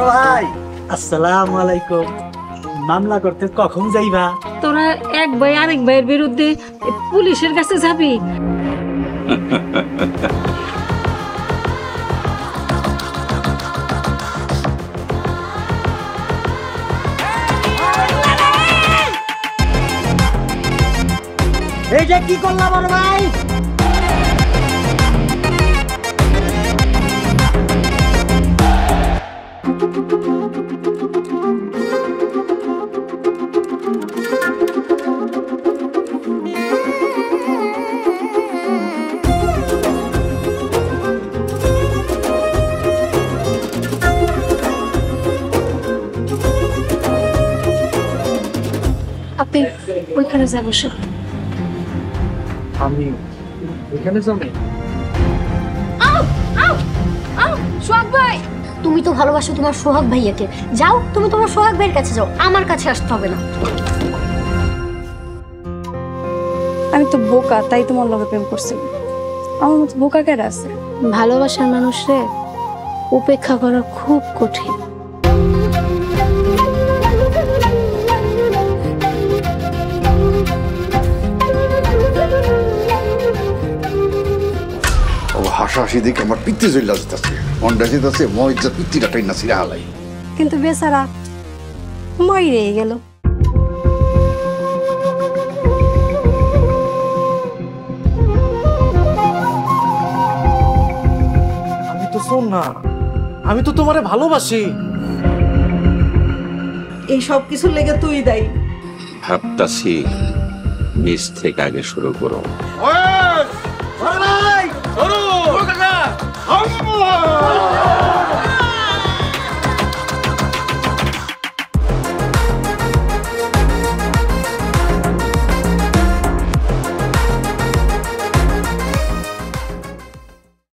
বড় ভাই আসসালামু আলাইকুম। মামলা করতে কখন যাইবা? তোরা এক ভাই আরেক ভাইয়ের বিরুদ্ধে পুলিশের কাছে যাবি? এইটা কি করলা বড় ভাই? আপনি ওইখানে যাব সব। আমি এখানে যাবো। সোহাগ ভাই, তুমি তো ভালোবাসো তোমার সোহাগ ভাইয়াকে। যাও, তুমি তোমার সোহাগ ভাইয়ের কাছে যাও, আমার কাছে আসতে হবে না। আমি তো বোকা, তাই তোমার লগে প্রেম করছি। আমার মতো বোকা কেরা আছে? ভালোবাসার মানুষরে উপেক্ষা করা খুব কঠিন। হাসাহাসি দেখে আমার পিত্তি জল্লা যেতেছে, মনটা যেতেছে মজা পিত্তিটা টাইনা ছিঁড়া হালাই। কিন্তু বেচারা মরে গেল। আমি তো শোন না, আমি তো তোমারে ভালোবাসি। এই সব কিছুর লেগে তুই দায়ী। ভাবতাছি নিজ থেকে আগে শুরু করো। বড় ভাই, ধরো।